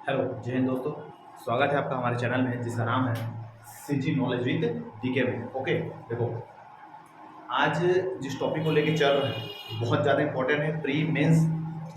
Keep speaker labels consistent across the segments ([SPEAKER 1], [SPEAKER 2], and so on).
[SPEAKER 1] Hello जय हिंद दोस्तों। स्वागत है आपका हमारे चैनल में जिसका नाम है सीजी नॉलेज विद डीके में। ओके, देखो आज जिस टॉपिक को लेके चल रहे हैं बहुत ज़्यादा इंपॉर्टेंट है। प्री मेंस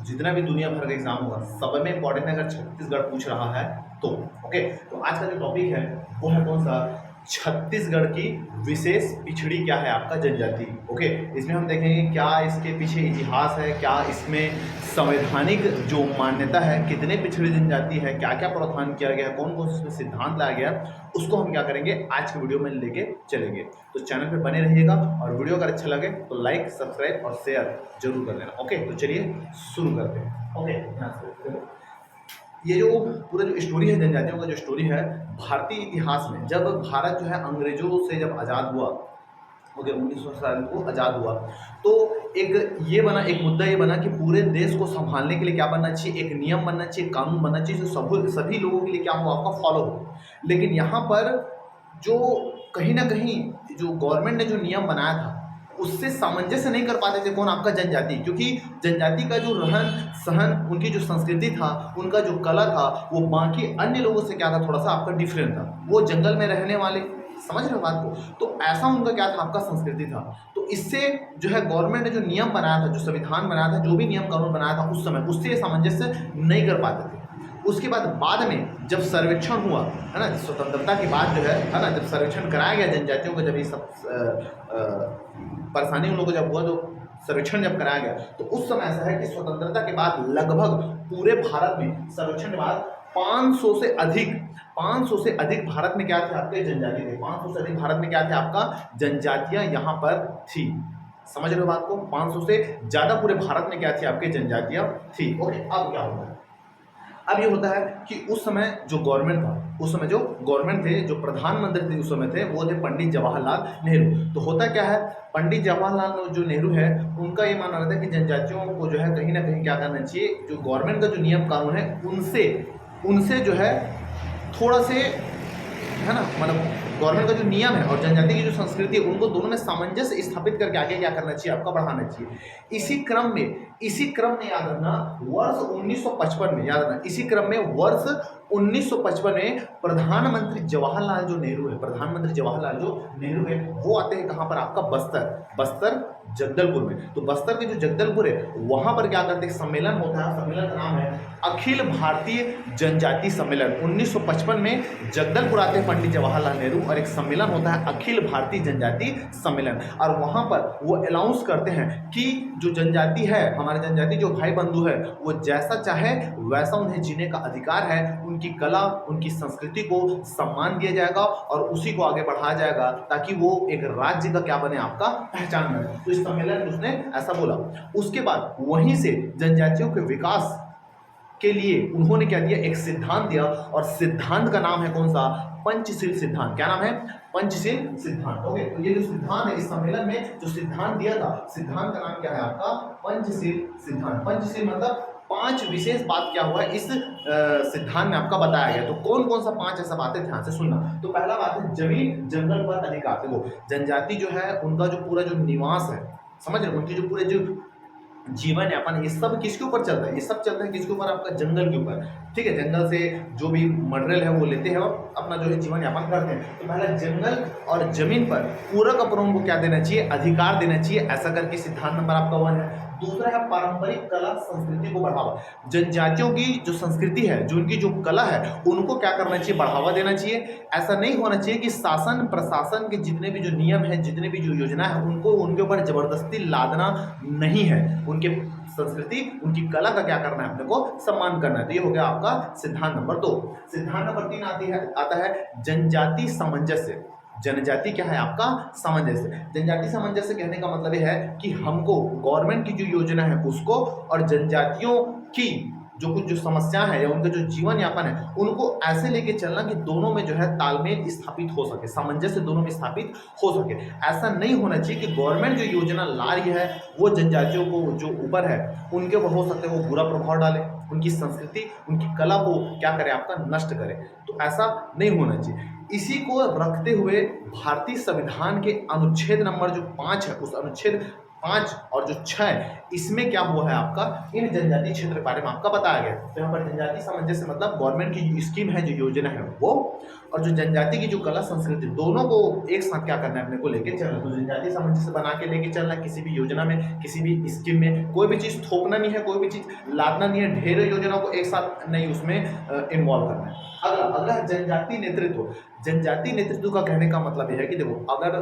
[SPEAKER 1] जितना भी दुनिया भर का एग्जाम हुआ सब में इंपॉर्टेंट है। अगर छत्तीसगढ़ पूछ रहा है तो ओके, तो आज का जो टॉपिक है वो है कौन सा, छत्तीसगढ़ की विशेष पिछड़ी क्या है आपका जनजाति। ओके, इसमें हम देखेंगे क्या इसके पीछे इतिहास है, क्या इसमें संवैधानिक जो मान्यता है, कितने पिछड़ी जनजाति है, क्या क्या प्रावधान किया गया है, कौन कौन से इसमें सिद्धांत लाया गया है, उसको हम क्या करेंगे आज के वीडियो में लेके चलेंगे। तो चैनल पे बने रहिएगा और वीडियो अगर अच्छा लगे तो लाइक सब्सक्राइब और शेयर जरूर कर देना। ओके, तो चलिए शुरू करते हैं। ओके, ये जो पूरा जो स्टोरी है, जनजातियों का जो स्टोरी है, भारतीय इतिहास में जब भारत जो है अंग्रेजों से जब आज़ाद हुआ, ओके 1947 को आज़ाद हुआ, तो एक मुद्दा ये बना कि पूरे देश को संभालने के लिए क्या बनना चाहिए, एक नियम बनना चाहिए, कानून बनना चाहिए जो सभी लोगों के लिए क्या हो, आपका फॉलो हो। लेकिन यहाँ पर जो कहीं ना कहीं जो गवर्नमेंट ने जो नियम बनाया था उससे सामंजस्य नहीं कर पाते थे। कौन, आपका जनजाति, क्योंकि जनजाति का जो रहन सहन, उनकी जो संस्कृति था, उनका जो कला था, वो बाकी अन्य लोगों से क्या था, थोड़ा सा आपका डिफरेंट था। वो जंगल में रहने वाले, समझ रहे हो बात को, तो ऐसा उनका क्या था, आपका संस्कृति था। तो इससे जो है गवर्नमेंट ने जो नियम बनाया था, जो संविधान बनाया था, जो भी नियम कानून बनाया था उस समय, उससे सामंजस्य नहीं कर पाते थे। उसके बाद में जब सर्वेक्षण हुआ है ना, स्वतंत्रता के बाद जो है ना, जब सर्वेक्षण कराया गया जनजातियों को, जब ये सब परेशानी उन लोगों को जब हुआ, तो सर्वेक्षण जब कराया गया, तो उस समय ऐसा है कि स्वतंत्रता के बाद लगभग पूरे भारत में सर्वेक्षण के बाद 500 से अधिक भारत में क्या थे, आपके जनजाति थे। 500 से अधिक भारत में क्या थे, आपका जनजातियां यहाँ पर थी। समझ रहे हो बात को, 500 से ज्यादा पूरे भारत में क्या थी, आपके जनजातियां थी। ओके, अब क्या होता है, अब ये होता है कि उस समय जो गवर्नमेंट था, उस समय जो गवर्नमेंट थे, जो प्रधानमंत्री थे उस समय थे, वो थे पंडित जवाहरलाल नेहरू। तो होता क्या है, पंडित जवाहरलाल जो नेहरू है, उनका ये मानना रहता है कि जनजातियों को जो है कहीं ना कहीं क्या करना चाहिए, जो गवर्नमेंट का जो नियम कानून है उनसे उनसे जो है थोड़ा से, है ना, मतलब गवर्नमेंट का जो नियम है और जनजाति की जो संस्कृति है, उनको दोनों में सामंजस्य स्थापित करके आगे क्या करना चाहिए, आपका बढ़ाना चाहिए। इसी क्रम में याद रखना, वर्ष 1955 में, याद रखना, इसी क्रम में वर्ष 1955 में प्रधानमंत्री जवाहरलाल जो नेहरू है, प्रधानमंत्री जवाहरलाल जो नेहरू है, वो आते हैं कहाँ पर, आपका बस्तर जगदलपुर में। तो बस्तर के जो जगदलपुर है, वहां पर क्या करते हैं, सम्मेलन होता है। सम्मेलन का नाम है अखिल भारतीय जनजाति सम्मेलन। 1955 में जगदलपुर आते हैं पंडित जवाहरलाल नेहरू और एक सम्मेलन होता है अखिल भारतीय जनजाति सम्मेलन। और वहां पर वो अनाउंस करते हैं कि जो जनजाति है, हमारे जनजाति जो भाई बंधु है, वो जैसा चाहे वैसा उन्हें जीने का अधिकार है। उनकी कला, उनकी संस्कृति को सम्मान दिया जाएगा और उसी को आगे बढ़ाया जाएगा, ताकि वो एक राज्य का क्या बने, आपका पहचान बने। तो इस सम्मेलन में उसने ऐसा बोला। उसके बाद वहीं से जनजातियों के विकास के लिए उन्होंने क्या दिया, एक सिद्धांत दिया, और सिद्धांत का नाम है कौन सा, पंचशील सिद्धांत। क्या नाम है, पंचशील सिद्धांत। ओके, तो ये जो सिद्धांत है, इस सम्मेलन में जो सिद्धांत दिया था, सिद्धांत का नाम क्या है, आपका पंचशील सिद्धांत। पंचशील मतलब 5 विशेष बात क्या हुआ है इस सिद्धांत में आपका बताया गया। तो कौन कौन सा 5 ऐसा बातें, ध्यान से सुनना। तो पहला बात है जमीन जंगल पर अधिकार। देखो जनजाति जो है, उनका जो पूरा जो निवास है, समझ रहे हो, उनकी जो पूरे जो जीवन यापन, ये सब किसके ऊपर चलता है, ये सब चलता है किसके ऊपर, आपका जंगल के ऊपर। ठीक है, जंगल से जो भी मटेरियल है वो लेते हैं और अपना जो है जीवन यापन करते हैं। तो पहला जंगल और जमीन पर पूरा का पूरा उनको क्या देना चाहिए, अधिकार देना चाहिए, ऐसा करके सिद्धांत नंबर आपका 1 है। दूसरा है पारंपरिक कला संस्कृति को बढ़ावा। जनजातियों की जो संस्कृति है, जो उनकी जो कला है, उनको क्या करना चाहिए, बढ़ावा देना चाहिए। ऐसा नहीं होना चाहिए कि शासन प्रशासन के जितने भी जो नियम है, जितने भी जो योजना है, उनको उनके ऊपर जबरदस्ती लादना नहीं है। उनके संस्कृति, उनकी कला का क्या करना है, अपने को सम्मान करना है। तो ये हो गया आपका सिद्धांत नंबर 2। सिद्धांत नंबर 3 आता है जनजाति सामंजस्य। जनजाति क्या है, आपका सामंजस्य। जनजाति सामंजस्य कहने का मतलब यह है कि हमको गवर्नमेंट की जो योजना है उसको, और जनजातियों की जो समस्या है या उनका जो जीवन यापन है, उनको ऐसे लेके चलना कि दोनों में जो है तालमेल स्थापित हो सके, सामंजस्य दोनों में स्थापित हो सके। ऐसा नहीं होना चाहिए कि गवर्नमेंट जो योजना ला रही है वो जनजातियों को जो ऊपर है उनके ऊपर हो सकता है वो बुरा प्रभाव डाले, उनकी संस्कृति, उनकी कला को क्या करे, आपका नष्ट करे। तो ऐसा नहीं होना चाहिए। इसी को रखते हुए भारतीय संविधान के अनुच्छेद नंबर जो 5 है, उस अनुच्छेद 5 और जो 6 इसमें क्या हुआ है आपका, इन जनजातीय क्षेत्र के बारे में आपका बताया गया। तो यहाँ पर जनजातीय सामंजस्य मतलब गवर्नमेंट की जो स्कीम है, जो योजना है वो, और जो जनजाति की जो कला संस्कृति, दोनों को एक साथ क्या करना है, अपने को लेके चलना। तो जनजातीय सामंजस्य बना के लेके चलना है, किसी भी योजना में, किसी भी स्कीम में, कोई भी चीज़ थोपना नहीं है, कोई भी चीज़ लादना नहीं है, ढेरों योजनाओं को एक साथ नहीं उसमें इन्वॉल्व करना है। अगला अगला जनजातीय नेतृत्व। जनजातीय नेतृत्व का कहने का मतलब यह है कि देखो, अगर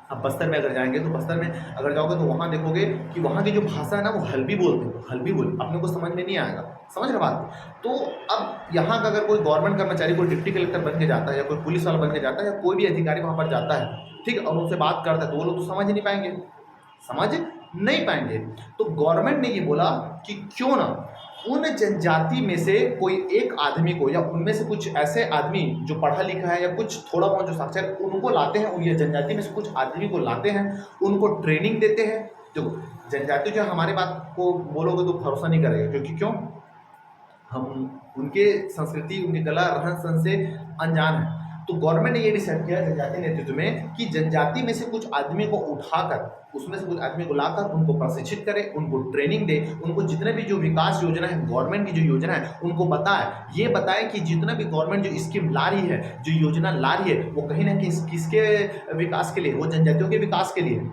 [SPEAKER 1] आप बस्तर में अगर जाएंगे तो बस्तर में अगर जाओगे तो वहाँ देखोगे कि वहाँ की जो भाषा है ना, वो हल्बी बोलते हैं, हल्बी बोल, अपने को समझ में नहीं आएगा। समझ रहे बात? तो अब यहाँ का अगर कोई गवर्नमेंट कर्मचारी, कोई डिप्टी कलेक्टर बन के जाता है, या कोई पुलिस वाला बन के जाता है, या कोई भी अधिकारी वहाँ पर जाता है, ठीक है, और उनसे बात करता है, तो वो लोग तो समझ ही नहीं पाएंगे, समझ नहीं पाएंगे। तो गवर्नमेंट ने ये बोला कि क्यों ना उन जनजाति में से कोई एक आदमी को, या उनमें से कुछ ऐसे आदमी जो पढ़ा लिखा है, या कुछ थोड़ा बहुत जो साक्षर, उनको लाते हैं, उन ये जनजाति में से कुछ आदमी को लाते हैं, उनको ट्रेनिंग देते हैं। देखो, जनजाति जो हमारे बात को बोलोगे तो भरोसा नहीं करेगा, क्योंकि क्यों, हम उनके संस्कृति, उनकी कला, रहन सहन से अनजान है। तो गवर्नमेंट ने ये डिसाइड किया जनजातीय नेतृत्व में कि जनजाति में से कुछ आदमी को उठाकर, उसमें से कुछ आदमी को लाकर उनको प्रशिक्षित करे, उनको ट्रेनिंग दे, उनको जितने भी जो विकास योजना है, गवर्नमेंट की जो योजना है, उनको बताए, ये बताए कि जितना भी गवर्नमेंट जो स्कीम ला रही है, जो योजना ला रही है, वो कहीं ना कहीं किसके विकास के लिए, वो जनजातियों के विकास के लिए।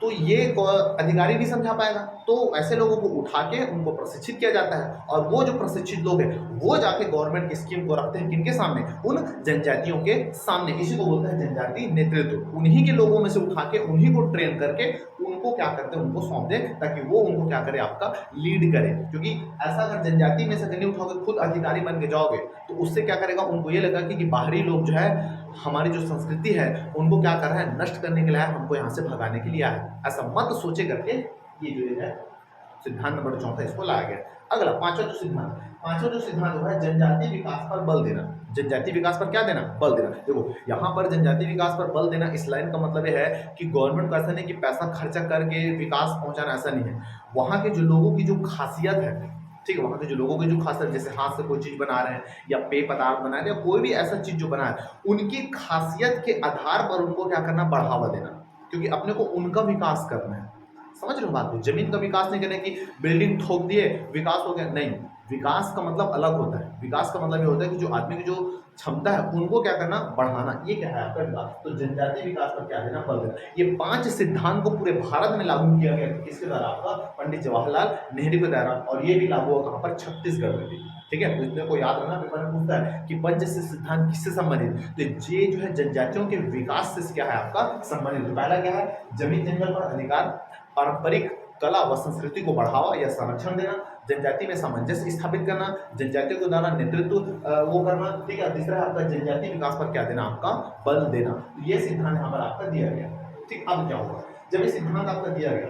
[SPEAKER 1] तो ये अधिकारी नहीं समझा पाएगा, तो ऐसे लोगों को उठा के उनको प्रशिक्षित किया जाता है, और वो जो प्रशिक्षित लोग हैं वो जाके गवर्नमेंट की स्कीम को रखते हैं, किनके सामने, उन जनजातियों के सामने। इसी को बोलते हैं जनजातीय नेतृत्व। उन्हीं के लोगों में से उठा के, उन्हीं को ट्रेन करके उनको क्या करते हैं, उनको सौंप दे, ताकि वो उनको क्या करे, आपका लीड करे। क्योंकि ऐसा अगर जनजाति में से नहीं उठाओगे, खुद अधिकारी बन के जाओगे, तो उससे क्या करेगा, उनको ये लगा कि बाहरी लोग जो है, हमारी जो संस्कृति है, उनको क्या कर रहा है, नष्ट करने के लिए है, हमको यहाँ से भगाने के लिए आया है। ऐसा मत सोचे करके ये जो है सिद्धांत नंबर 4 इसको लाया गया। अगला पांचवा जो सिद्धांत जो है, जनजातीय विकास पर बल देना। जनजातीय विकास पर क्या देना, बल देना। देखो, यहाँ पर जनजातीय विकास पर बल देना, इस लाइन का मतलब ये है कि गवर्नमेंट को ऐसा नहीं कि पैसा खर्चा करके विकास पहुंचाना, ऐसा नहीं है। वहाँ के जो लोगों की जो खासियत है, ठीक है, वहाँ के जो लोगों की जो खासियत, जैसे हाथ से कोई चीज़ बना रहे हैं, या पेय पदार्थ बना रहे हैं, या कोई भी ऐसा चीज़ जो बना है, उनकी खासियत के आधार पर उनको क्या करना, बढ़ावा देना। क्योंकि अपने को उनका विकास करना है। समझ रहे हो बात को? जमीन का विकास नहीं करना कि बिल्डिंग ठोक दिए विकास हो गया, नहीं। विकास का मतलब अलग होता है। विकास का मतलब ये होता है कि जो आदमी की जो क्षमता है, उनको क्या करना, बढ़ाना। ये क्या है आपका विकास। तो जनजातीय विकास पर क्या देना, बल देना। ये 5 सिद्धांत को पूरे भारत में लागू किया गया, किसके द्वारा, आपका पंडित जवाहरलाल नेहरू के द्वारा। और ये भी लागू हुआ कहाँ पर, छत्तीसगढ़ में भी। ठीक है, तो इसमें को याद रखना, पेपर में पूछता है कि पंच सिद्धांत किससे संबंधित, तो ये जो है जनजातियों के विकास से क्या है, आपका संबंधित। पहला क्या है, जमीन जंगल पर अधिकार, पारंपरिक कला व संस्कृति को बढ़ावा या संरक्षण देना, जनजाति में सामंजस्य स्थापित करना, जनजातियों के द्वारा नेतृत्व वो करना। ठीक है, तीसरा है आपका जनजातीय विकास पर क्या देना, आपका बल देना। तो ये सिद्धांत यहाँ पर आपका दिया गया। ठीक, अब क्या होगा, जब ये सिद्धांत आपका दिया गया,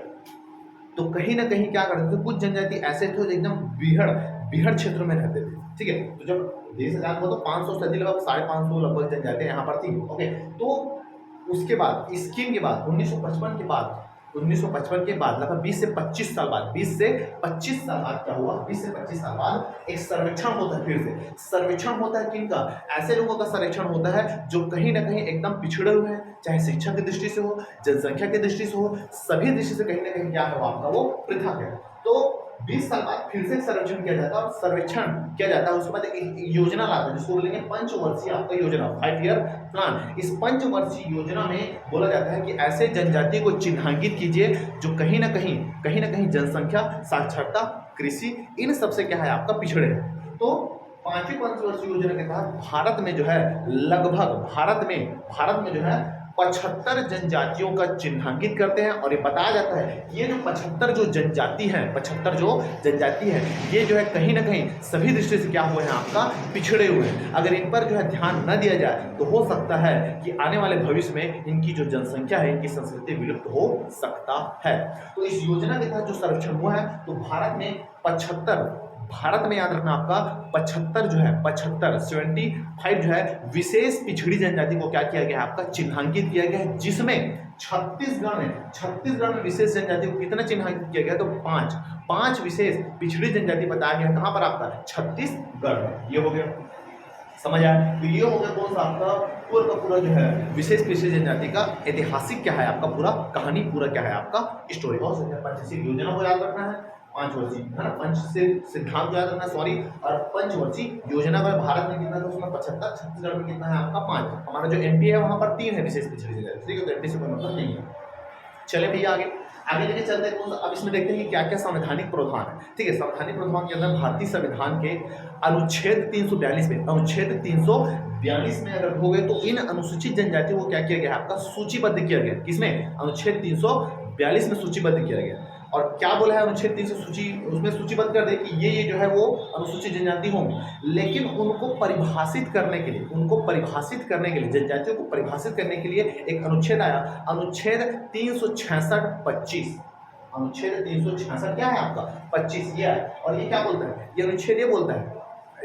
[SPEAKER 1] तो कहीं ना कहीं क्या करते थे, कुछ जनजाति ऐसे थे एकदम बीहड़ क्षेत्र में रहते थे। ठीक है, तो जब देश आजाद हुआ तो 500 से अधिक, लगभग 550 लगभग जनजाति यहाँ पर थी। ओके, तो उसके बाद स्कीम के बाद 1955 के बाद, 1955 के बाद लगभग 20 से 25 साल बाद, 20 से 25 साल बाद क्या हुआ, 20 से 25 साल बाद एक सर्वेक्षण होता है। फिर से सर्वेक्षण होता है, किनका, ऐसे लोगों का सर्वेक्षण होता है जो कहीं ना कहीं एकदम पिछड़े हुए हैं, चाहे शिक्षा की दृष्टि से हो, जनसंख्या की दृष्टि से हो, सभी दृष्टि से कहीं ना कहीं क्या है, वो आपका वो पृथक है। तो 20 साल बाद फिर से सर्वेक्षण किया जाता है, और सर्वेक्षण किया जाता है, उसके बाद एक योजना लाता है, जिसको बोलेंगे पंचवर्षीय आपका योजना, 5 ईयर प्लान। इस पंचवर्षीय योजना में बोला जाता है कि ऐसे जनजाति को चिन्हांकित कीजिए जो कहीं ना कहीं जनसंख्या, साक्षरता, कृषि, इन सबसे क्या है, आपका पिछड़े है। तो 5वीं पंचवर्षीय योजना के तहत भारत में जो है, लगभग भारत में जो है 75 जनजातियों का चिन्हांकित करते हैं। और ये बताया जाता है कि ये जो 75 जो जनजाति है, 75 जो जनजाति है, ये जो है कहीं ना कहीं सभी दृष्टि से क्या हुए हैं, आपका पिछड़े हुए हैं। अगर इन पर जो है ध्यान न दिया जाए तो हो सकता है कि आने वाले भविष्य में इनकी जो जनसंख्या है, इनकी संस्कृति विलुप्त हो सकता है। तो इस योजना के तहत जो सर्वेक्षण हुआ है, तो भारत में याद रखना आपका 75 जो है, 75 जो है विशेष पिछड़ी जनजाति को क्या किया गया है, आपका चिन्हांकित किया गया है। जिसमें छत्तीसगढ़ में विशेष जनजाति को कितना चिन्हांकित किया गया, तो 5 विशेष पिछड़ी जनजाति बताया गया। कहां पर, आपका छत्तीसगढ़ में। ये हो गया। समझ आया? तो ये हो गया कौन सा आपका पूरा का पूरा जो है विशेष पिछड़ी जनजाति का ऐतिहासिक क्या है आपका पूरा कहानी, पूरा क्या है आपका स्टोरी। बहुत सुंदर। पंचवर्षीय योजना को याद रखना है, 5 वर्षीय है ना, पंच से सिद्धांत को याद रखना सॉरी, और पंचवर्षीय योजना का भारत में कितना था उसमें 75, छत्तीसगढ़ में कितना है आपका 5। हमारा जो एमपी है वहां पर 3 है विशेष पिछड़ी जनजाति, ठीक है, तो एमपी से कोई मतलब नहीं है। चले भैया आगे आगे लेके चलते हैं। अब इसमें देखते हैं कि क्या क्या संवैधानिक प्रावधान है। ठीक है, संवैधानिक प्रावधान के अंदर भारतीय संविधान के अनुच्छेद 342 में, अनुच्छेद 342 में अगर हो गए तो इन अनुसूचित जनजातियों को क्या किया गया आपका सूचीबद्ध किया गया। किसमें? अनुच्छेद 342 में सूचीबद्ध किया गया। और क्या बोला है अनुच्छेद 300 उसमें सूचीबद्ध कर दे कि ये जो है वो अनुसूचित जनजाति होंगे, लेकिन उनको परिभाषित करने के लिए, जनजातियों को परिभाषित करने के लिए एक अनुच्छेद आया, अनुच्छेद 366-25। अनुच्छेद 366 क्या है आपका 25 ये है। और ये क्या बोलता है? ये अनुच्छेद ये बोलता है,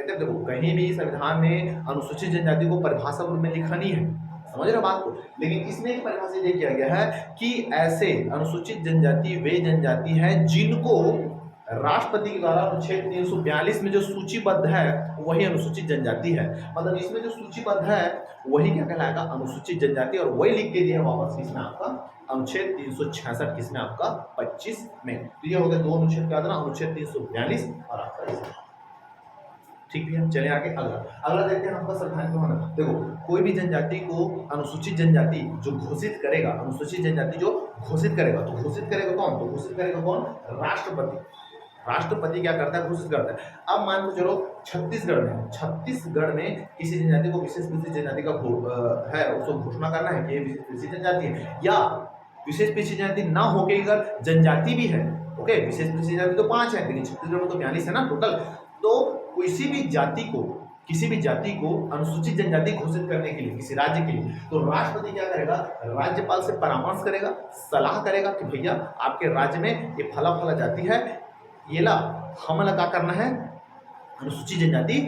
[SPEAKER 1] देखो कहीं भी संविधान में अनुसूचित जनजाति को परिभाषा रूप में लिखा नहीं है, समझ रहे हो बात को, लेकिन इसमें एक परिभाषा ये किया गया है कि ऐसे अनुसूचित जनजाति वे जनजाति हैं जिनको राष्ट्रपति के द्वारा अनुच्छेद 342 में जो सूचीबद्ध है वही अनुसूचित जनजाति है। मतलब इसमें जो सूचीबद्ध है वही क्या कहलाएगा अनुसूचित जनजाति, और वही लिख के दिया है वापस किसमें आपका अनुच्छेद 366 किसमें आपका 25 में। तो ये हो गया दो अनुच्छेद क्या था, अनुच्छेद 342 और आपका। ठीक है, चले आगे। अगला देखते हैं आपका संवैधानिक प्रावधान। देखो कोई भी जनजाति को अनुसूचित जनजाति जो घोषित करेगा, अनुसूचित जनजाति जो घोषित करेगा, तो घोषित करेगा कौन? तो घोषित करेगा कौन? राष्ट्रपति। राष्ट्रपति क्या करता है? घोषित करता है। अब मान लो चलो छत्तीसगढ़ में किसी जनजाति को विशेष पिछड़ी जनजाति का है उसको घोषणा करना है कि ये विशेष पिछड़ी जनजाति है, या विशेष पिछड़ी जनजाति ना होके अगर जनजाति भी है, ओके, विशेष पिछड़ी जनजाति तो 5 है लेकिन छत्तीसगढ़ में तो 42 है ना टोटल, तो किसी भी जाति को अनुसूचित जनजाति घोषित करने के लिए किसी राज्य के लिए, तो राष्ट्रपति क्या करेगा? राज्यपाल से परामर्श करेगा, सलाह करेगा कि भैया आपके राज्य में ये फला फला जाति है, ये ला हमें क्या करना है, अनुसूचित जनजाति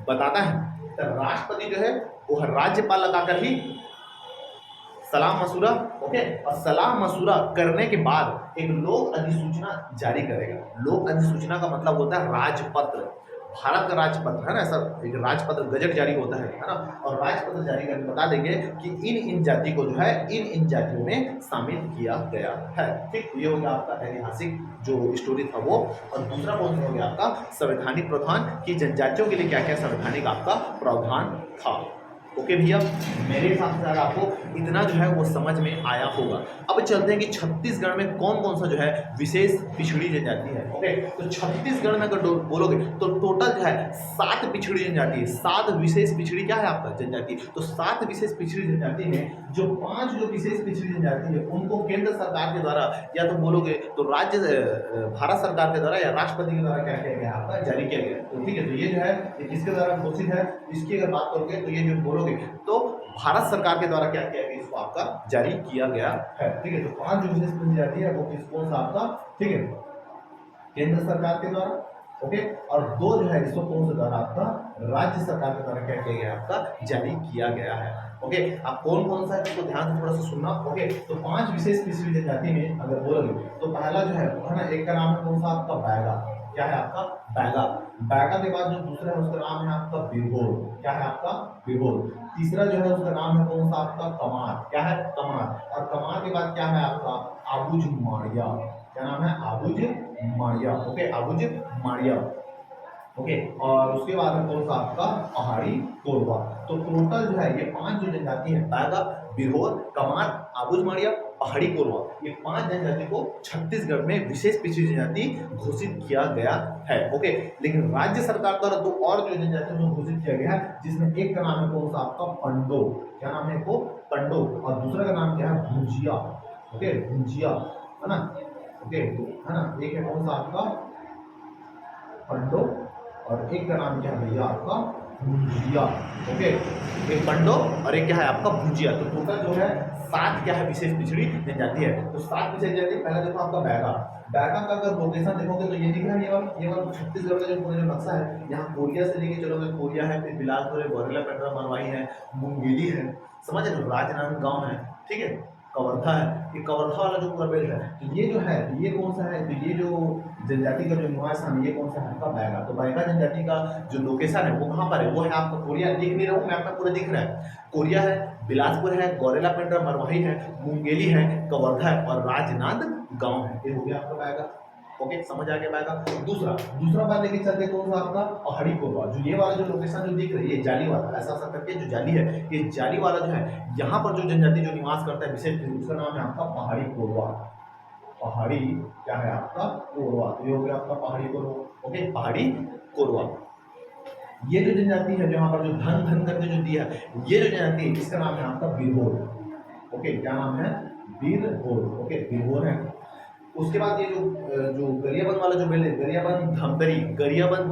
[SPEAKER 1] बताता है। तो राष्ट्रपति जो है वो राज्यपाल लगाकर ही सलाह मशूरा, ओके, और सलाह मशूरा करने के बाद एक लोक अधिसूचना जारी करेगा। लोक अधिसूचना का मतलब होता है राजपत्र, भारत का राजपत्र है ना, ऐसा एक राजपत्र गजट जारी होता है ना, और राजपत्र जारी करके बता देंगे कि इन जाति को जो है इन जातियों में शामिल किया गया है। ठीक, ये हो गया आपका ऐतिहासिक जो स्टोरी था वो। और दूसरा कौन हो गया आपका संवैधानिक प्रावधान की जनजातियों के लिए क्या क्या संवैधानिक आपका प्रावधान था। ओके भैया, मेरे हिसाब से आपको इतना जो है वो समझ में आया होगा। अब चलते हैं कि छत्तीसगढ़ में कौन कौन सा जो है विशेष पिछड़ी जनजाति है। ओके, तो छत्तीसगढ़ में अगर बोलोगे तो टोटल जो है 7 पिछड़ी जनजाति है, 7 विशेष पिछड़ी क्या है आपका जनजाति। तो 7 विशेष पिछड़ी जनजाति में जो 5 जो विशेष पिछड़ी जनजाति है उनको केंद्र सरकार के द्वारा, या तो बोलोगे तो राज्य भारत सरकार के द्वारा या राष्ट्रपति के द्वारा क्या किया गया आपका जारी किया गया। तो ठीक है, तो ये जो है ये किसके द्वारा घोषित है, इसकी अगर बात करोगे तो ये जो बोलोगे तो भारत सरकार के द्वारा क्या किया गया, इसको आपका जारी किया गया है। ठीक है, तो 5 जो विशेष जनजाति है वो कौन सा आपका, ठीक है, केंद्र सरकार के द्वारा, ओके, और 2 जो है इसको कौन सा द्वारा आपका राज्य सरकार के द्वारा क्या किया गया आपका जारी किया गया है। ओके, अब कौन सा है इसको ध्यान से थोड़ा सा सुनना। ओके, तो 5 विशेष पिछड़ी जनजाति में अगर बोलोगे तो पहला जो है ना, एक का नाम है कौन सा आपका बैगा, क्या है आपका बैगा। बैगा के बाद जो दूसरा है उसका नाम है आपका बिरहोर, क्या है आपका बिरहोर। तीसरा जो है उसका नाम है कौन सा आपका कमार, क्या है कमार। और कमार के बाद क्या है आपका आबुज मारिया, क्या नाम है आबुज मारिया, ओके, आबुज मारिया, ओके। और उसके बाद में कौन सा आपका पहाड़ी कोरबा। तो टोटल जो है ये 5 जो जनजाति है बैगा, बिरहोर, कमार, आबुज मारिया, पहाड़ी कोरबा, ये 5 जनजाति को छत्तीसगढ़ में विशेष पिछड़ी जनजाति घोषित किया गया है। ओके, लेकिन राज्य सरकार द्वारा 2 और जो जनजाति को घोषित किया गया है, जिसमें एक का नाम है कौन सा आपका पंडो, क्या नाम है वो पंडो, और दूसरा का नाम क्या है भुजिया, ओके, भुजिया है ना, ओके, है ना। एक है कौन सा आपका पंडो और एक का नाम क्या है भैया आपका भुजिया, ओके, एक पंडो और एक क्या है आपका भुजिया। तो टोटल जो है 7 क्या है विशेष पिछड़ी जनजाति है। तो 7 विशेष जनजाति, पहला देखो आपका बैगा। बैगा का अगर लोकेशन देखोगे तो ये दिख रहा है, ये वाला छत्तीसगढ़ का जो पूरा जो नक्शा है, यहाँ कोरिया से लेके चलोगे, कोरिया है, फिर बिलासपुर है, गोरेला पेंड्रा मरवाई है, मुंगेली है, समझ रहे हो, राजनांदगांव है, ठीक है, कवर्धा है, ये कवर्धा वाला जो पूरा बेल्ट है। तो ये जो है ये कौन सा है, तो ये जो जनजाति का जो निवास स्थान ये कौन सा है आपका बैगा। तो बैगा जनजाति का जो लोकेशन है वो कहाँ पर है, वो है आपका कोरिया। दिख नहीं रहा हूँ मैं, आपका पूरा दिख रहा है। कोरिया है, बिलासपुर है, गौरेला पेंड्रा मरवाही है, मुंगेली है, कवर्धा है और राजनांद गांव है। ये हो गया आपका बैगा। ओके, समझ आ गया बैगा। दूसरा बात लेके चलते कौन सा आपका पहाड़ी कोरबा। जो ये वाला जो लोकेशन जो दिख रही है जाली वाला, ऐसा ऐसा करके जो जाली है, ये जाली वाला जो है यहाँ पर जो जनजाति जो निवास करता है विशेष, उसका नाम है आपका पहाड़ी कोरबा। पहाड़ी क्या है आपका कोरबा। तो ये हो गया आपका पहाड़ी कोरबा। ओके, पहाड़ी कोरबा। ये जो जनजाति है यहाँ पर जो धन धन करके जो दिया है, ये जो जनजाति है इसका नाम है आपका बिरहोर। ओके, क्या नाम है, बिरहोर। ओके, बिरहोर है। उसके बाद ये जो गरियाबंद वाला जो बेल्ट है, गरियाबंद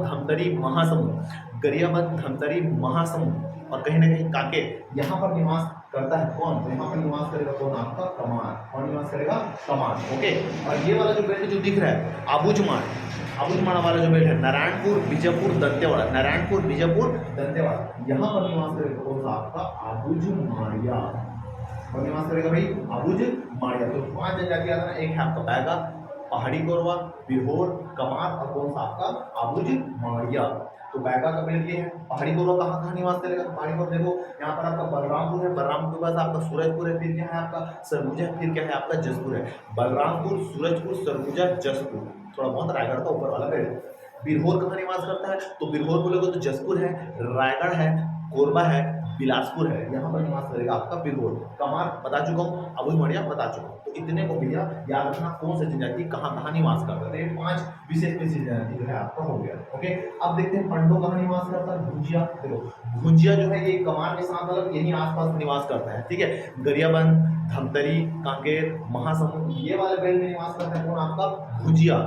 [SPEAKER 1] धमतरी महासमुंद, गरियाबंद धमतरी महासमुंद और कहीं ना कहीं कांकेर, यहाँ पर निवास करता है कौन, तो यहाँ पर निवास करेगा कौन आपका कमार। कौन निवास करेगा, कमार। ओके, और ये वाला जो बेल्ट जो दिख रहा है आबूझमाड़ वाला जो बेल्ट है, नारायणपुर बीजापुर दंतेवाड़ा, नारायणपुर बीजापुर दंतेवाड़ा, यहाँ पर निवास करेगा कौन सा आपका आबूझमाड़िया। और निवास करेगा भाई आबूझमाड़िया। तो 5 जनजातियां ना, एक है आपका बैगा, पहाड़ी कोरवा, बिरहोर, कमार और कौन सा आपका आबूझमाड़िया। तो बैगा का बेल्ट ये है। पहाड़ी कोरवा कहाँ कहाँ निवास करेगा, पहाड़ी कोरवा देखो यहाँ पर आपका बलरामपुर है, बलरामपुर के पास आपका सूरजपुर है, फिर क्या है आपका सरगुजा, फिर क्या है आपका जसपुर है। बलरामपुर, सूरजपुर, सरगुजा, जसपुर, थोड़ा बहुत रायगढ़ का ऊपर वाला बेल्ट। बिरहोर कहाँ निवास करता है, तो बिरहोर बोलोगे तो जसपुर है, रायगढ़ है, कोरबा है, बिलासपुर है, यहाँ पर निवास करेगा आपका बिरहोर। कमार बता चुका हूँ, आबूझमाड़िया बता चुका हूँ। तो इतने को भैया याद रखना कौन सी जनजाति कहाँ कहाँ निवास करता है। 5 विशेष जनजाति जो है आपका हो गया। ओके, अब देखते हैं पंडो कहाँ निवास करता है। भुंजिया, देखो भुंजिया जो है ये कमार के साथ मतलब यही आसपास निवास करता है। ठीक है, गरियाबंद, धमतरी, कांकेर, महासमुंद, ये वाले बेल्ट में निवास करता है कौन आपका भुंजिया।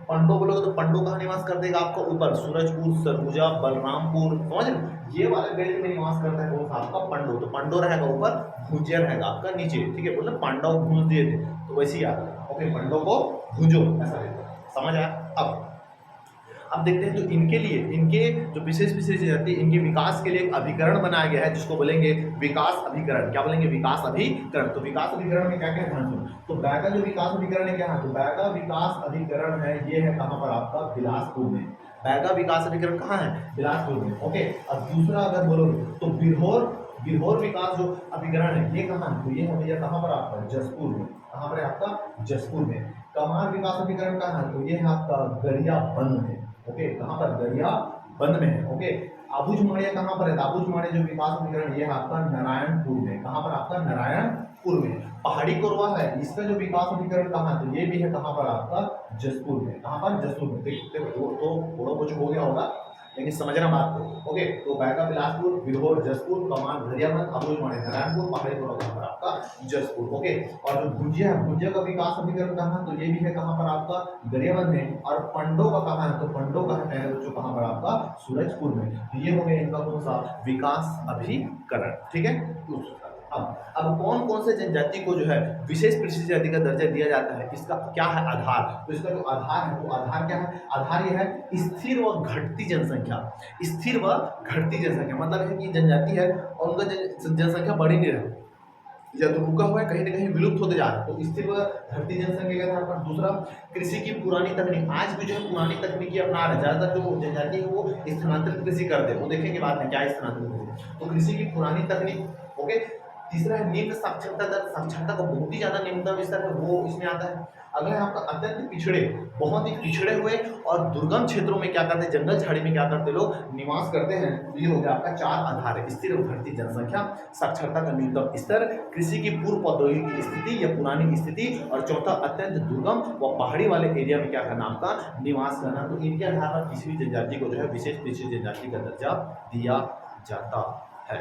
[SPEAKER 1] पंडो बोलोगे तो पंडो कहाँ निवास कर देगा आपका ऊपर, सूरजपुर, सरगुजा, बलरामपुर, समझ रहे, ये वाले बेल्ट में निवास करता है कौन सा आपका पंडो। तो पंडो रहेगा ऊपर, भुंजिया रहेगा आपका नीचे। ठीक है, मतलब पांडव भूंज दिए थे तो वैसे ही याद रखो। ओके, पंडो को भूंजो, ऐसा लेते, समझ आया। अब देखते हैं तो इनके लिए, इनके जो विशेष जाति है, इनके विकास के लिए एक अभिकरण बनाया गया है जिसको बोलेंगे विकास अभिकरण। क्या बोलेंगे, विकास अभिकरण। तो विकास अभिकरण में क्या क्या ध्यान सुनो। तो बैगा जो विकास अभिकरण है क्या है, तो बैगा विकास अभिकरण है ये है कहाँ पर आपका बिलासपुर में। बैगा विकास अभिकरण कहाँ है, बिलासपुर में। ओके, अब दूसरा अगर बोलोगे तो बिरहोर विकास जो अभिकरण है ये कहाँ है, तो ये है भैया कहाँ पर आपका जसपुर में। कहाँ पर है आपका जसपुर में। कमार विकास अभिकरण कहाँ है, तो ये है आपका गरियाबंद में। ओके, कहाँ पर, गरियाबंद में है। ओके, आबूझमाड़िया कहाँ पर है, आबूझमाड़िया जो विकास अभिकरण ये है आपका नारायणपुर में। कहाँ पर आपका नारायणपुर में। पहाड़ी कोरवा है, इसका जो विकास अभिकरण कहाँ है, तो ये भी है कहाँ पर आपका जसपुर में। कहाँ पर, जसपुर में। देखो तो थोड़ा कुछ हो गया होगा लेकिन समझना बात को। ओके, तो बैगा बिलासपुर, बिरहोर जसपुर, कमार गरियाबंद, आबूझमाड़िया नारायणपुर, पहाड़ी कोरवा कहाँ पर आपका जसपुर। ओके, और जो भुंजिया है, भुंजिया का विकास अभिकरण कहाँ, तो ये भी है कहाँ पर आपका गरियाबंद में। और पंडो का कहाँ है, तो पंडो का है बच्चों कहाँ पर आपका सूरजपुर में। तो ये हो गया इनका कौन सा विकास अभिकरण। ठीक है, अब कौन कौन से जनजाति को जो है विशेष परिशिष्ट जाति का दर्जा दिया जाता है, इसका क्या है आधार। तो इसका जो आधार है वो आधार क्या है, आधार ये है स्थिर व घटती जनसंख्या। स्थिर व घटती जनसंख्या मतलब है कि जनजाति है और उनका जनसंख्या बढ़ी नहीं रहा या तो रुका हुआ है, कहीं ना कहीं विलुप्त होते जा रहा है। तो स्थिर व घटती जनसंख्या के आधार पर। दूसरा, कृषि की पुरानी तकनीक, आज भी जो है पुरानी तकनीकी अपना रहे। ज्यादातर जो जनजाति है वो स्थानांतरित कृषि करते हैं, वो देखेंगे बाद में क्या है स्थानांतरित कृषि। तो कृषि की पुरानी तकनीक। ओके, तीसरा है निम्न साक्षरता दर, साक्षरता का बहुत ही ज्यादा न्यूनतम स्तर है वो इसमें आता है। अगर आपका अत्यंत पिछड़े, बहुत ही पिछड़े हुए और दुर्गम क्षेत्रों में क्या करते हैं, जंगल झाड़ी में क्या करते लोग निवास करते हैं। तो ये हो गया आपका 4 आधार है, स्थिर और घटती जनसंख्या, साक्षरता का न्यूनतम स्तर, कृषि की पूर्व प्रौद्योगिकी स्थिति या पुरानी स्थिति, और चौथा अत्यंत दुर्गम व पहाड़ी वाले एरिया में क्या करना आपका निवास करना। तो इनके आधार पर किसी भी जनजाति को जो है विशेष पिछड़ी जनजाति का दर्जा दिया जाता है।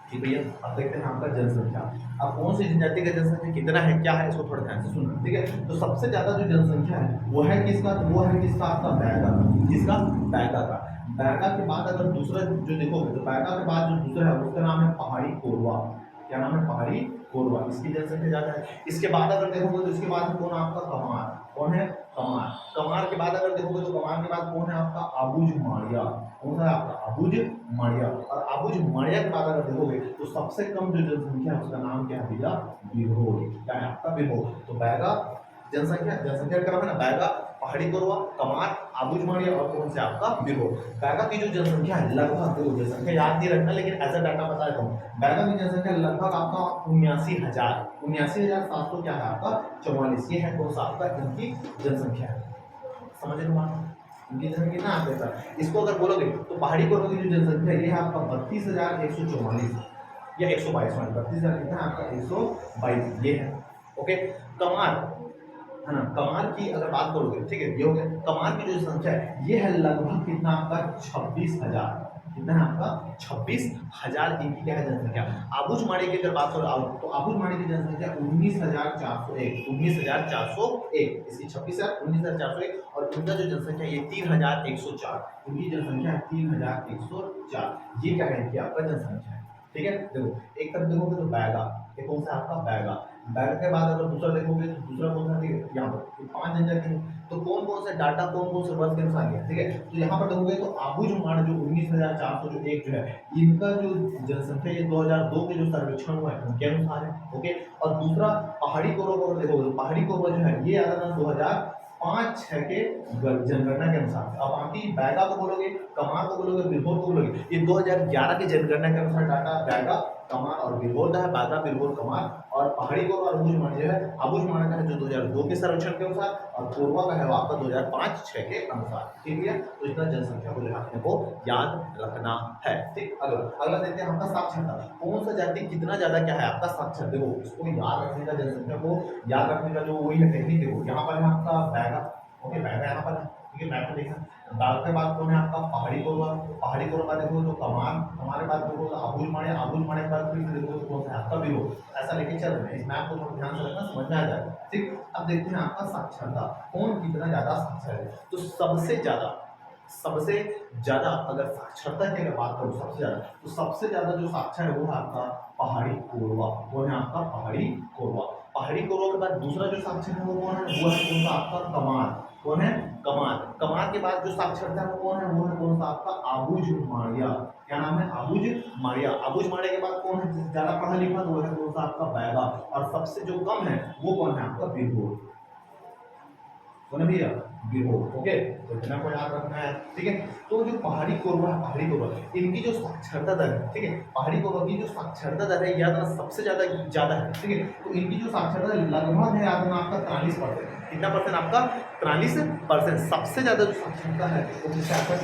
[SPEAKER 1] ठीक भैया, अब देखते हैं आपका जनसंख्या। अब कौन सी जनजाति का जनसंख्या कितना है, क्या है, इसको थोड़ा ध्यान से सुनना। ठीक है, तो सबसे ज्यादा जो जनसंख्या है वो है किसका, तो वो है किसका आपका बैगा का। किसका, बैगा का। बैगा के बाद अगर दूसरा जो देखोगे तो बैगा के बाद जो दूसरा है उसका नाम है पहाड़ी कोरवा। क्या नाम है, पहाड़ी कोरवा। इसकी जनसंख्या ज्यादा है। इसके बाद अगर देखोगे तो इसके बाद कौन आपका कमार। कौन है, कमार। कमार के बाद अगर देखोगे तो कमार के बाद कौन है आपका आबूझमाड़िया। कौन सा है आपका आबूझमाड़िया। और आबूझमाड़िया के बाद अगर देखोगे तो सबसे कम जो जनसंख्या है उसका नाम क्या है भैया, बिरहोर। क्या है आपका, बिरहोर। तो बैगा जनसंख्या का क्रम है ना, बैगा, पहाड़ी कोरवा, कमार, आबूझमाड़िया और कौन से आपका बिरहोर। बैगा की जो जनसंख्या है लगभग, देखो जनसंख्या याद नहीं रखना लेकिन ऐसा डाटा बता देता हूँ, बैगा की जनसंख्या लगभग आपका 79,700 क्या है आपका 44, ये है कौन सा आपका इनकी जनसंख्या है। समझ रहे हो आप? इनकी जनसंख्या कितना आपके साथ, इसको अगर बोलोगे तो पहाड़ी कोरवा की जो जनसंख्या ये है आपका 32,144 या 122, 32,000 कितना है आपका 122 ये है। ओके, कमार है ना, कमार की अगर बात करोगे, ठीक है, ये हो गया। कमार की जो संख्या है ये है लगभग कितना आपका 26,000, कितना है आपका 26,000 इनकी क्या है जनसंख्या। आबूझमाड़ी की अगर बात करो तो आबूझमाड़ी की जनसंख्या 19,401, 19,401, इसकी 26,000, 19,401 और इनका जो जनसंख्या ये 3,104, इनकी जनसंख्या है 3,104, ये क्या है इनकी आपका जनसंख्या है। ठीक है, देखो एक तरफ देखोगे तो बैगा, ये कौन सा आपका बैगा, बैगा के बाद अगर दूसरा देखोगे तो दूसरा कौन सा, ठीक है, यहाँ पर 5 जनजाति है, तो कौन कौन से डाटा कौन कौन से वर्ष के अनुसार है, ठीक है। तो यहाँ पर देखोगे तो आबूझमाड़ जो 19,401 जो है इनका जो जनसंख्या ये 2002 के जो सर्वेक्षण हुआ है उनके अनुसार है। ओके, और दूसरा पहाड़ी कोरबा को देखोगे तो पहाड़ी कोरबा जो है ये आ रहा है 2005-6 के जनगणना के अनुसार। अब आप ही बैगा को बोलोगे, कमार को बोलोगे, बिरहोर को बोलोगे, ये 2011 की जनगणना के अनुसार डाटा बैगा, कमार और बिरहोर है, बैगा, बिरहोर, कमार और पहाड़ी कोरबा और आबूझमाड़ जो है, आबूझमाड़ का है जो 2002 के सर्वेक्षण के अनुसार और कोरबा का है वो आपका 2005-6 के अनुसार। ठीक है, तो इतना जनसंख्या को जो आपने को याद रखना है। ठीक, अगला देखते हैं आपका साक्षरता, कौन सा जाति कितना ज्यादा क्या है आपका साक्षर। देखो इसको याद रखने का, जनसंख्या को याद रखने का जो वही है टेक्निक, देखो यहाँ पर है आपका बैगा, ओके बैगा यहाँ पर है, ठीक है, मैप में देखा। दाल के बाद कौन है आपका पहाड़ी कोरबा, पहाड़ी कोरबा देखो तो कमार, हमारे पास देखो तो आबूझमाड़, आबूझमाड़ के बाद फिर देखो तो कौन सा आपका बिरहोर, ऐसा लेके चल रहे हैं। इस मैप को थोड़ा ध्यान से रखना, समझ में आ जाएगा। ठीक, अब देखते हैं आपका साक्षरता, कौन कितना ज्यादा साक्षर है। तो सबसे ज्यादा अगर साक्षरता की अगर बात करूं सबसे ज्यादा जो साक्षर है वो है आपका पहाड़ी कोरबा, वो है आपका पहाड़ी कोरबा। पहाड़ी कोरबा के बाद दूसरा जो साक्षर है वो कौन है, वो है कौन सा आपका कमार, कौन है कमार। कमार के बाद जो साक्षरता है वो कौन है, वो है कौन सा आपका आबूझमाड़िया, क्या नाम है आबूझमाड़िया। आबूझमाड़िया के बाद कौन है ज्यादा पढ़ा लिखा, तो वो है कौन सा आपका बैगा और सबसे जो कम है वो कौन है आपका बिरहोर, कौन है भैया बिरहोर। ओके, तो इतना को याद रखना है। ठीक है, तो जो पहाड़ी कोरबा है, पहाड़ी कोरबा इनकी जो साक्षरता दर है, ठीक है, पहाड़ी कोरबा की जो साक्षरता दर है याद रखना सबसे ज्यादा है। ठीक है, तो इनकी जो साक्षरता लगभग है याद रखना आपका 43%, कितना परसेंट आपका 43%। सबसे ज्यादा जो साक्षरता है वो किसका आपका,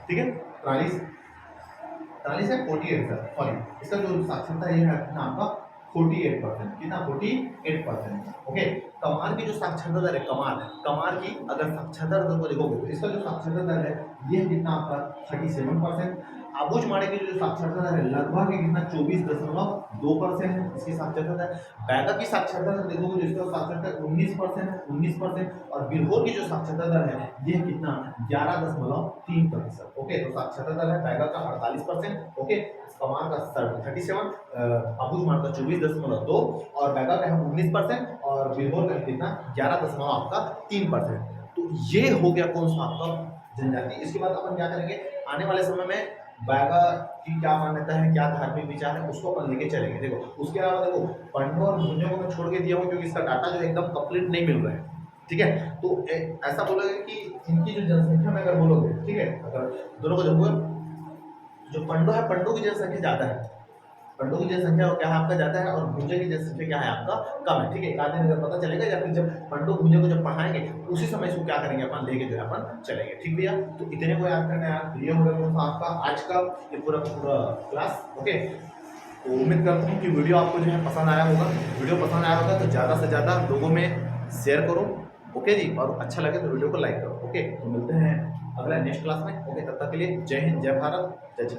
[SPEAKER 1] ठीक है 43 है 48 सर, सॉरी इसका जो साक्षरता ये है आपका 48%, कितना 48%। ओके, कमार की जो साक्षरता दर है, कमार की अगर साक्षरता दर को देखोगे तो इसका जो साक्षरता दर है ये कितना आपका 37%। आबूझमाड़ की जो साक्षरता दर है लगभग कितना 24.2% है इसकी साक्षरता दर। बैगा की साक्षरता दर देखोगे जिसका साक्षरता 19% है, 19%। और बिरहोर की जो साक्षरता दर है ये कितना 11.3%। ओके, तो साक्षरता दर है बैगा का 48%, ओके, कमार का 37, आबूझमाड़ का 24.2 और बैगा का 19% और बिरहोर का कितना 11.3%। तो ये हो गया कौन सा आपका जनजाति। इसके बाद अपन क्या करेंगे आने वाले समय में बैगा की क्या मान्यता है, क्या धार्मिक विचार है उसको अपन लेके चलेंगे। देखो उसके अलावा देखो पंडों और भुंजों को मैं छोड़ के दिया हूँ क्योंकि इसका डाटा जो एकदम कंप्लीट नहीं मिल रहा है। ठीक है, तो ऐसा बोलोगे कि इनकी जो जनसंख्या में अगर बोलोगे, ठीक है, अगर दोनों को देखोगे जो पंडो है पंडो की जनसंख्या ज्यादा है, पंडो की जनसंख्या क्या है आपका ज्यादा है और भुंजे की जनसंख्या क्या है आपका कम है। ठीक है, एक आधे अगर पता चलेगा या फिर जब पंडो भुंजे को जब पढ़ाएंगे उसी समय इसको क्या करेंगे अपन लेके जो है अपन चलेंगे। ठीक भैया, तो इतने को याद करना है क्लियर हो गया आपका आज का ये पूरा क्लास। ओके, तो उम्मीद करता हूँ कि वीडियो आपको जो है पसंद आया होगा। वीडियो पसंद आया होगा तो ज़्यादा से ज़्यादा लोगों में शेयर करो। ओके जी, और अच्छा लगे तो वीडियो को लाइक करो। ओके, तो मिलते हैं अगला नेक्स्ट क्लास में। ओके, तब तक के लिए जय हिंद, जय भारत, जय जय।